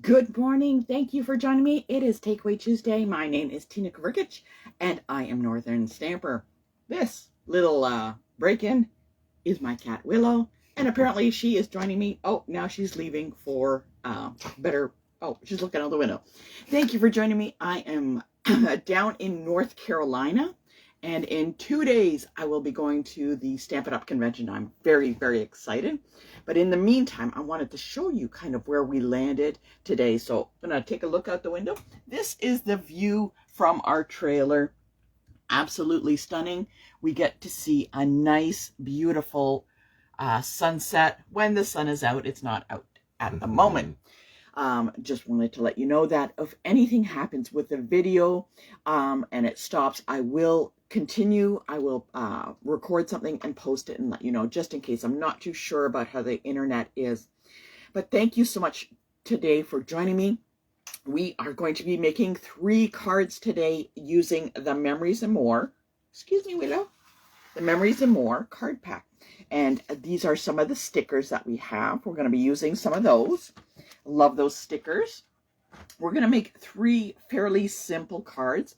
Good morning. Thank you for joining me. It is Takeaway Tuesday. My name is Tina Kverkich, and I am Northern Stamper. This little break-in is my cat Willow, and apparently she is joining me. Oh, now she's leaving for she's looking out the window. Thank you for joining me. I am down in North Carolina, and in 2 days I will be going to the Stamp It Up convention. I'm very, very excited. But in the meantime, I wanted to show you kind of where we landed today. So I'm going to take a look out the window. This is the view from our trailer. Absolutely stunning. We get to see a nice, beautiful sunset when the sun is out. It's not out at the moment. Just wanted to let you know that if anything happens with the video and it stops, I will continue. I will record something and post it and let you know, just in case. I'm not too sure about how the internet is. But thank you so much today for joining me. We are going to be making 3 cards today using the Memories and More. Excuse me, Willow. The Memories and More card pack. And these are some of the stickers that we have. We're going to be using some of those. Love those stickers. We're going to make 3 fairly simple cards.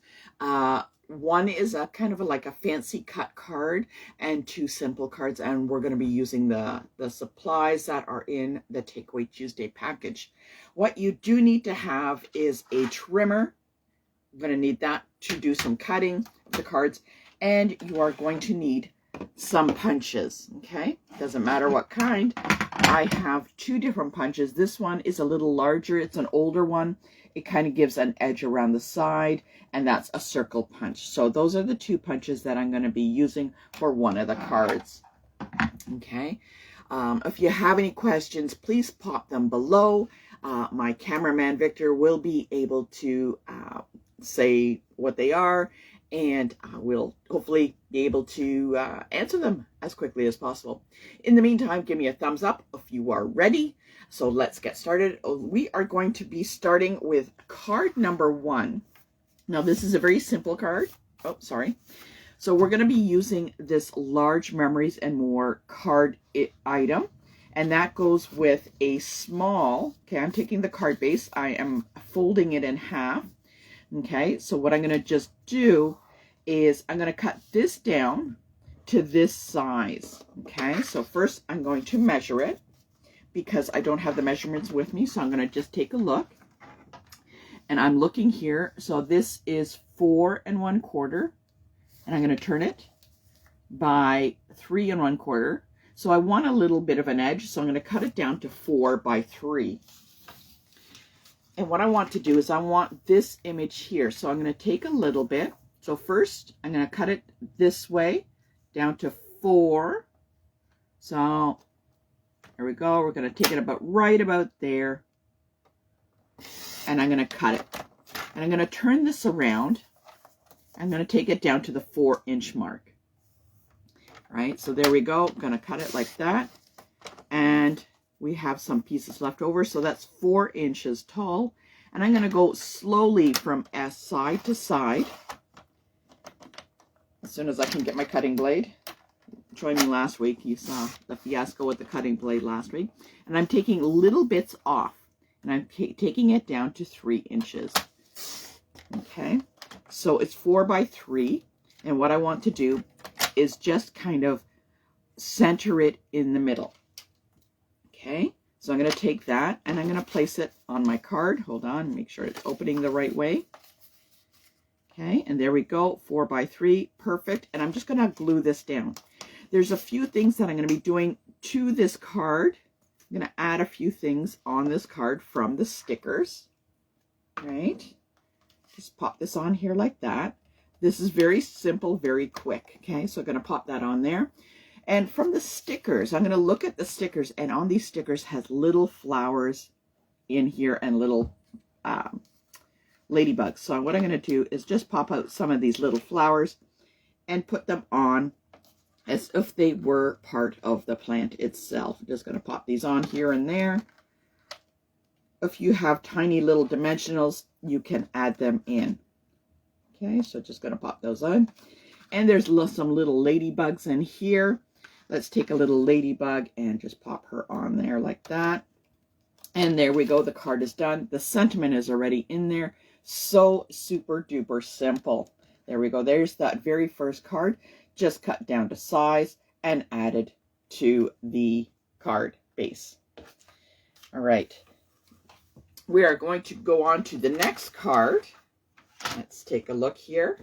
One is a kind of like a fancy cut card and 2 simple cards. And we're going to be using the supplies that are in the Takeaway Tuesday package. What you do need to have is a trimmer. I'm going to need that to do some cutting of the cards. And you are going to need some punches, okay? Doesn't matter what kind. I have 2 different punches. This one is a little larger. It's an older one. It kind of gives an edge around the side, and that's a circle punch. So those are the 2 punches that I'm going to be using for one of the cards, okay? If you have any questions, please pop them below. My cameraman, Victor, will be able to say what they are, and we'll hopefully be able to answer them as quickly as possible. In the meantime, give me a thumbs up if you are ready. So let's get started. We are going to be starting with card number 1. Now, this is a very simple card. Oh, sorry. So we're going to be using this large Memories and More card item. And that goes with a small, okay, I'm taking the card base. I am folding it in half. Okay, so what I'm going to just do is I'm going to cut this down to this size. Okay, so first I'm going to measure it because I don't have the measurements with me. So I'm going to just take a look. And I'm looking here. So this is 4 1/4. And I'm going to turn it by 3 1/4. So I want a little bit of an edge. So I'm going to cut it down to 4 by 3. And what I want to do is I want this image here. So I'm going to take a little bit. So first, I'm going to cut it this way down to 4. So there we go. We're going to take it right about there. And I'm going to cut it. And I'm going to turn this around. I'm going to take it down to the 4-inch mark. All right, so there we go. I'm going to cut it like that. And we have some pieces left over, so that's 4 inches tall. And I'm going to go slowly from side to side as soon as I can get my cutting blade. Join me last week. You saw the fiasco with the cutting blade last week. And I'm taking little bits off, and I'm taking it down to 3 inches. Okay, so it's 4 by 3. And what I want to do is just kind of center it in the middle. Okay, so I'm going to take that and I'm going to place it on my card. Hold on, make sure it's opening the right way. Okay, and there we go, 4 by 3, perfect. And I'm just going to glue this down. There's a few things that I'm going to be doing to this card. I'm going to add a few things on this card from the stickers. Right, just pop this on here like that. This is very simple, very quick. Okay, so I'm going to pop that on there. And from the stickers, I'm going to look at the stickers, and on these stickers has little flowers in here and little ladybugs. So what I'm going to do is just pop out some of these little flowers and put them on as if they were part of the plant itself. I'm just going to pop these on here and there. If you have tiny little dimensionals, you can add them in. Okay, so just going to pop those on. And there's some little ladybugs in here. Let's take a little ladybug and just pop her on there like that. And there we go. The card is done. The sentiment is already in there. So super duper simple. There we go. There's that very first card, just cut down to size and added to the card base. All right. We are going to go on to the next card. Let's take a look here.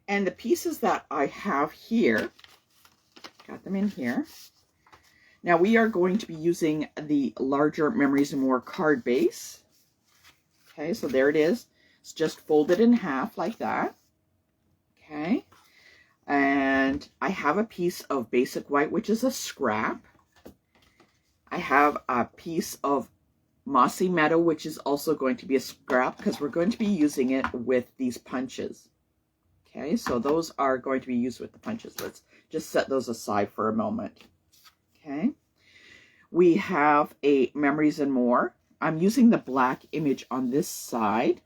And the pieces that I have here, got them in here. Now we are going to be using the larger Memories and More card base. Okay, so there it is. It's just folded in half like that. Okay. And I have a piece of basic white, which is a scrap. I have a piece of Mossy Meadow, which is also going to be a scrap because we're going to be using it with these punches. Okay, so those are going to be used with the punches. Let's just set those aside for a moment. Okay, we have a Memories and More. I'm using the black image on this side.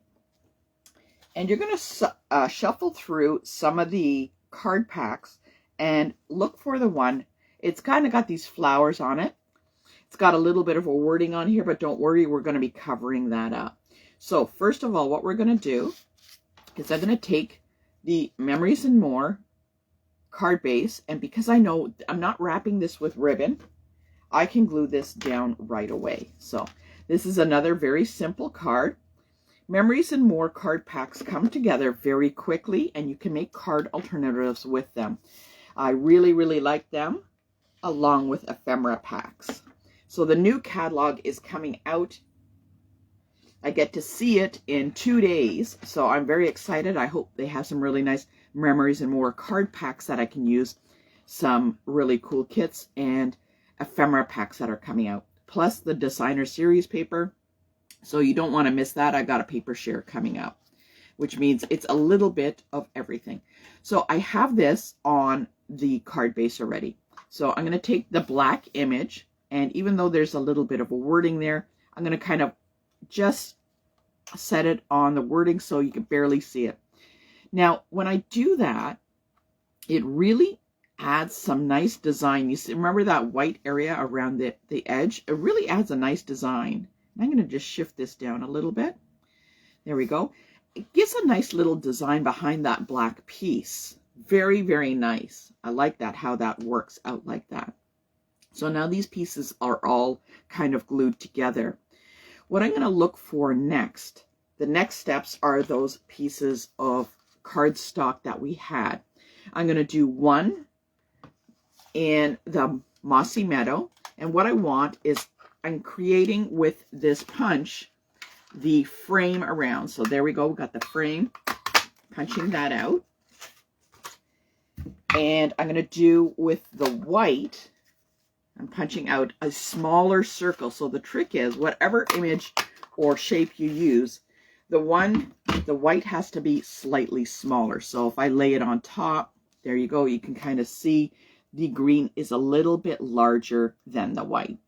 And you're going to shuffle through some of the card packs and look for the one. It's kind of got these flowers on it. It's got a little bit of a wording on here, but don't worry, we're going to be covering that up. So first of all, what we're going to do is I'm going to take the Memories and More card base, and because I know I'm not wrapping this with ribbon, I can glue this down right away. So this is another very simple card. Memories and More card packs come together very quickly, and you can make card alternatives with them. I really, really like them, along with ephemera packs. So the new catalog is coming out. I get to see it in 2 days, so I'm very excited. I hope they have some really nice Memories and More card packs that I can use, some really cool kits, and ephemera packs that are coming out, plus the designer series paper. So you don't want to miss that. I got a paper share coming out, which means it's a little bit of everything. So I have this on the card base already. So I'm going to take the black image, and even though there's a little bit of a wording there, I'm going to kind of just set it on the wording so you can barely see it. Now, when I do that, it really adds some nice design. You see, remember that white area around the edge? It really adds a nice design. I'm going to just shift this down a little bit. There we go. It gives a nice little design behind that black piece. Very, very nice. I like that, how that works out like that. So now these pieces are all kind of glued together. What I'm going to look for next, the next steps are those pieces of cardstock that we had. I'm going to do one in the Mossy Meadow. And what I want is I'm creating with this punch the frame around. So there we go. We got the frame, punching that out. And I'm going to do with the white, I'm punching out a smaller circle. So the trick is whatever image or shape you use, the white has to be slightly smaller. So if I lay it on top, there you go. You can kind of see the green is a little bit larger than the white.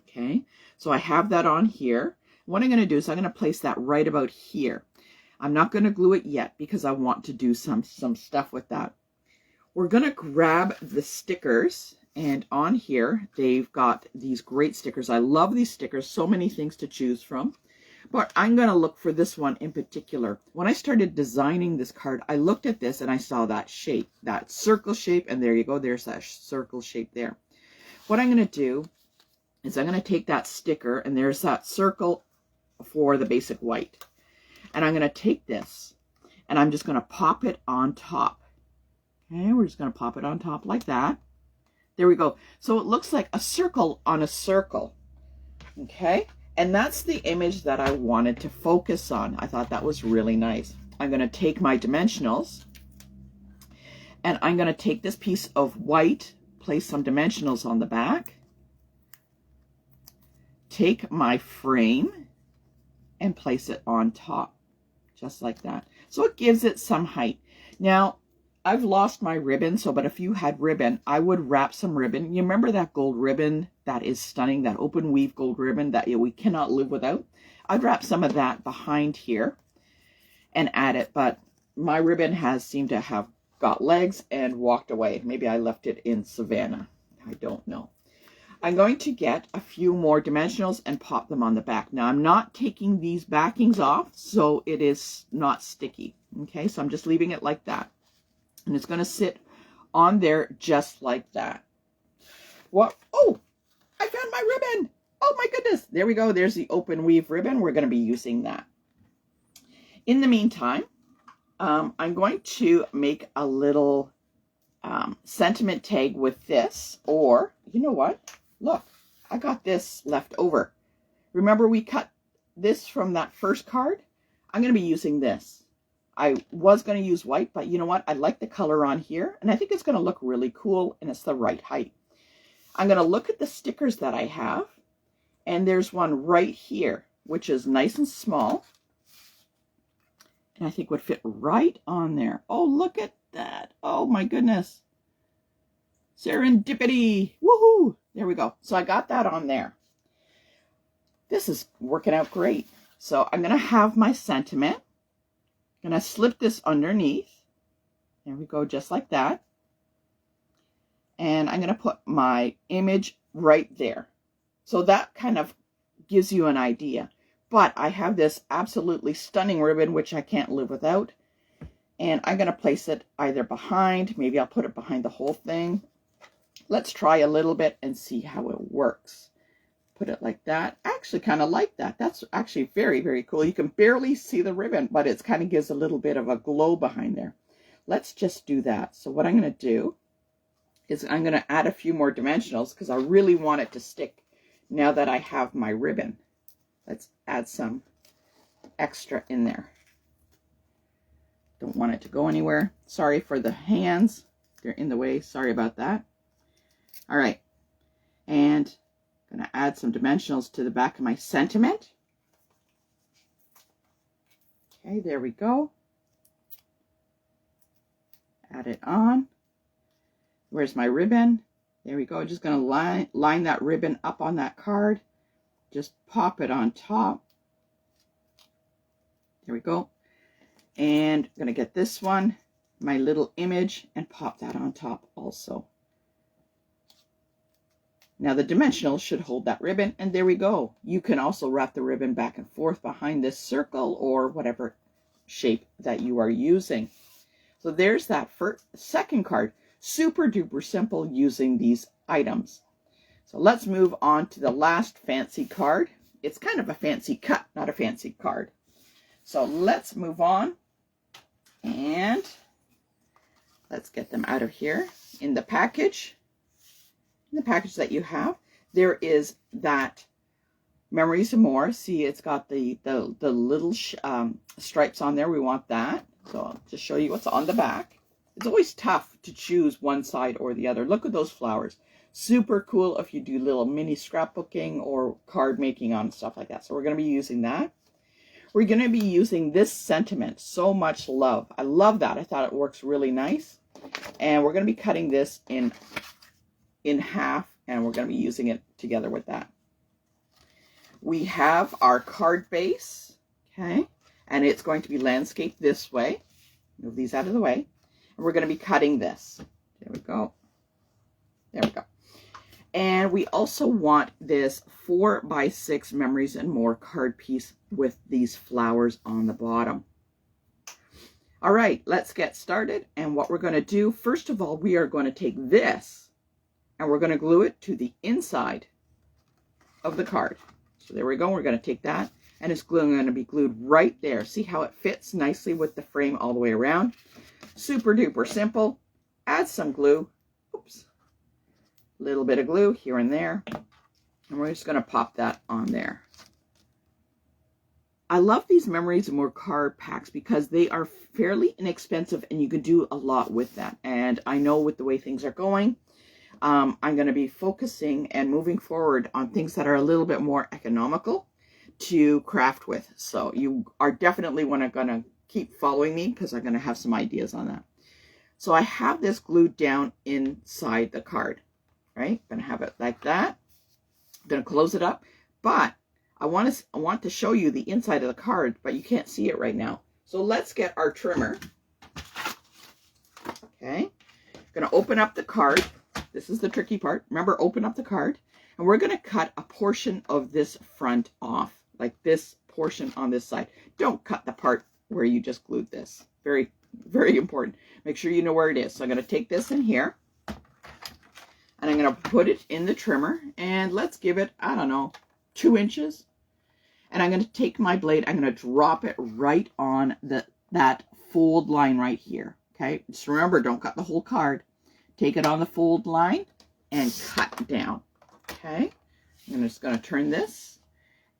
Okay, so I have that on here. What I'm going to do is I'm going to place that right about here. I'm not going to glue it yet because I want to do some stuff with that. We're going to grab the stickers, and on here they've got these great stickers. I love these stickers, so many things to choose from, but I'm going to look for this one in particular. When I started designing this card, I looked at this and I saw that shape, that circle shape, and there you go, there's that circle shape there. What I'm going to do is I'm going to take that sticker, and there's that circle for the basic white, and I'm going to take this and I'm just going to pop it on top. Okay, we're just going to pop it on top like that. There we go. So it looks like a circle on a circle. Okay, and that's the image that I wanted to focus on. I thought that was really nice. I'm going to take my dimensionals, and I'm going to take this piece of white, place some dimensionals on the back, take my frame and place it on top, just like that. So it gives it some height. Now, I've lost my ribbon, but if you had ribbon, I would wrap some ribbon. You remember that gold ribbon that is stunning, that open weave gold ribbon that we cannot live without? I'd wrap some of that behind here and add it, but my ribbon has seemed to have got legs and walked away. Maybe I left it in Savannah. I don't know. I'm going to get a few more dimensionals and pop them on the back. Now, I'm not taking these backings off, so it is not sticky. Okay, so I'm just leaving it like that. And it's going to sit on there just like that. What? Oh, I found my ribbon. Oh my goodness. There we go. There's the open weave ribbon. We're going to be using that. In the meantime, I'm going to make a little sentiment tag with this, or you know what? Look, I got this left over. Remember we cut this from that first card? I'm going to be using this. I was going to use white, but you know what? I like the color on here, and I think it's going to look really cool, and it's the right height. I'm going to look at the stickers that I have, and there's one right here, which is nice and small, and I think would fit right on there. Oh, look at that. Oh my goodness. Serendipity. Woohoo. There we go. So I got that on there. This is working out great. So I'm going to have my sentiment. I'm going to slip this underneath. There we go, just like that. And I'm going to put my image right there. So that kind of gives you an idea. But I have this absolutely stunning ribbon, which I can't live without. And I'm going to place it either behind. Maybe I'll put it behind the whole thing. Let's try a little bit and see how it works. Put it like that. I actually kind of like that. That's actually very, very cool. You can barely see the ribbon, but it kind of gives a little bit of a glow behind there. Let's just do that. So what I'm going to do is I'm going to add a few more dimensionals because I really want it to stick now that I have my ribbon. Let's add some extra in there. Don't want it to go anywhere. Sorry for the hands. They're in the way. Sorry about that. All right, and I'm going to add some dimensionals to the back of my sentiment. Okay, there we go. Add it on. Where's my ribbon? There we go. Just going to line that ribbon up on that card. Just pop it on top. There we go. And I'm going to get this one, my little image, and pop that on top also. Now the dimensionals should hold that ribbon, and there we go. You can also wrap the ribbon back and forth behind this circle or whatever shape that you are using. So there's that second card. Super duper simple using these items. So let's move on to the last fancy card. It's kind of a fancy cut, not a fancy card. So let's move on, and let's get them out of here. In the package that you have, there is that Memories and More. See, it's got the little stripes on there. We want that. So I'll just show you what's on the back. It's always tough to choose one side or the other. Look at those flowers. Super cool if you do little mini scrapbooking or card making on stuff like that. So we're going to be using that. We're going to be using this sentiment, So Much Love. I love that. I thought it works really nice. And we're going to be cutting this in half, and we're going to be using it together with that. We have our card base, okay, and it's going to be landscaped this way. Move these out of the way, and we're going to be cutting this. There we go. There we go. And we also want this 4x6 Memories and More card piece with these flowers on the bottom. All right, let's get started. And what we're going to do, first of all, we are going to take this and we're going to glue it to the inside of the card. So there we go. We're going to take that, and it's going to be glued right there. See how it fits nicely with the frame all the way around? Super duper simple. Add some glue. Oops. A little bit of glue here and there. And we're just going to pop that on there. I love these Memories and More card packs because they are fairly inexpensive and you can do a lot with that. And I know with the way things are going, I'm going to be focusing and moving forward on things that are a little bit more economical to craft with. So you are definitely going to keep following me because I'm going to have some ideas on that. So I have this glued down inside the card, right? I'm going to have it like that. I'm going to close it up, but I want to show you the inside of the card, but you can't see it right now. So let's get our trimmer. Okay. I'm going to open up the card. This is the tricky part. Remember, open up the card. And we're going to cut a portion of this front off, like this portion on this side. Don't cut the part where you just glued this. Very, very important. Make sure you know where it is. So I'm going to take this in here, and I'm going to put it in the trimmer, and let's give it, I don't know, 2 inches. And I'm going to take my blade, I'm going to drop it right on that fold line right here. Okay, just remember, don't cut the whole card. Take it on the fold line and cut down. Okay, I'm just going to turn this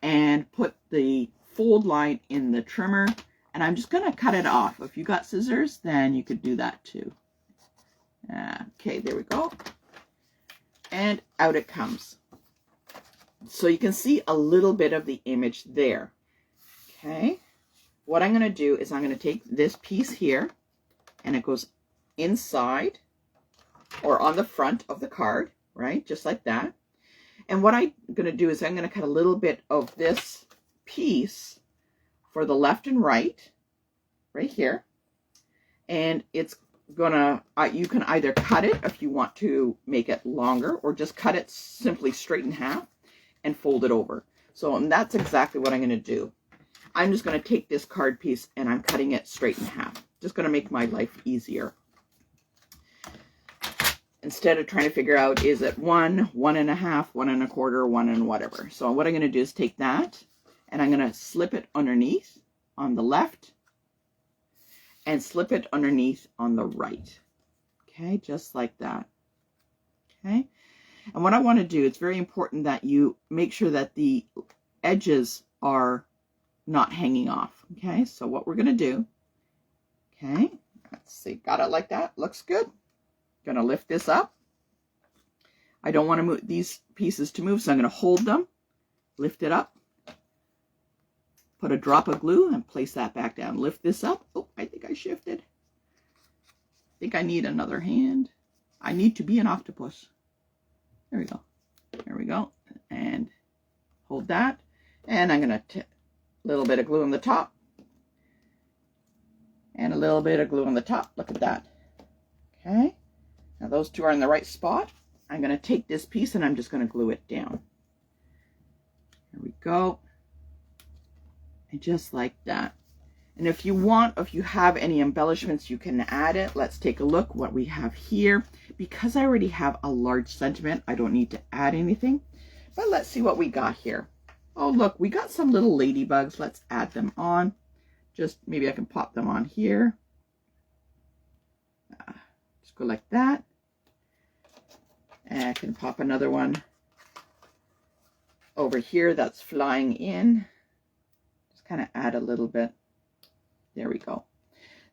and put the fold line in the trimmer, and I'm just going to cut it off. If you got scissors, then you could do that too. Okay, there we go. And out it comes. So you can see a little bit of the image there. Okay, what I'm going to do is I'm going to take this piece here, and it goes inside or on the front of the card, right? Just like that. And what I'm going to do is I'm going to cut a little bit of this piece for the left and right here. And it's going to, you can either cut it if you want to make it longer, or just cut it simply straight in half and fold it over. So, and that's exactly what I'm going to do. I'm just going to take this card piece and I'm cutting it straight in half. Just going to make my life easier. Instead of trying to figure out, is it 1, 1 1/2, 1 1/4, 1 and whatever. So what I'm going to do is take that and I'm going to slip it underneath on the left and slip it underneath on the right. Okay, just like that. Okay. And what I want to do, it's very important that you make sure that the edges are not hanging off. Okay, so what we're going to do, okay, let's see, got it like that, looks good. Going to lift this up. I don't want to move these pieces to move, so I'm going to hold them, lift it up, put a drop of glue, and place that back down. Lift this up. Oh, I think I shifted. I think I need another hand. I need to be an octopus. There we go. There we go. And hold that. And I'm going to little bit of glue on the top. And a little bit of glue on the top. Look at that. Okay. Now those two are in the right spot. I'm going to take this piece and I'm just going to glue it down. There we go. And just like that. And if you want, if you have any embellishments, you can add it. Let's take a look what we have here. Because I already have a large sentiment, I don't need to add anything. But let's see what we got here. Oh, look, we got some little ladybugs. Let's add them on. Just maybe I can pop them on here. Just go like that. And I can pop another one over here that's flying in. Just kind of add a little bit. There we go.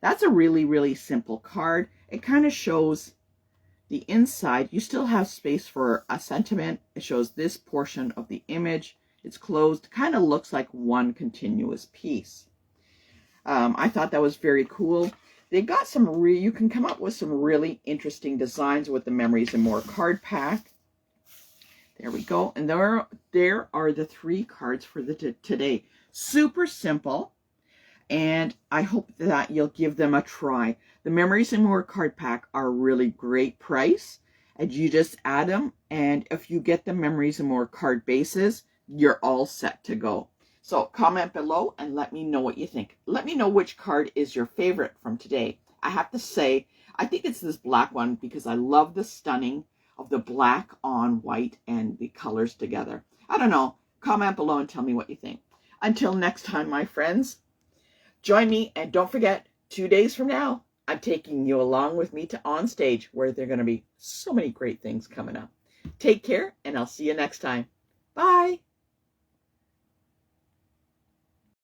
That's a really, really simple card. It kind of shows the inside. You still have space for a sentiment. It shows this portion of the image. It's closed. Kind of looks like one continuous piece. I thought that was very cool. They got some you can come up with some really interesting designs with the Memories and More card pack. There we go. And there are the 3 cards for today. Super simple. And I hope that you'll give them a try. The Memories and More card pack are a really great price. And you just add them. And if you get the Memories and More card bases, you're all set to go. So comment below and let me know what you think. Let me know which card is your favorite from today. I have to say, I think it's this black one because I love the stunning of the black on white and the colors together. I don't know. Comment below and tell me what you think. Until next time, my friends, join me, and don't forget, 2 days from now, I'm taking you along with me to On Stage, where there are going to be so many great things coming up. Take care, and I'll see you next time. Bye.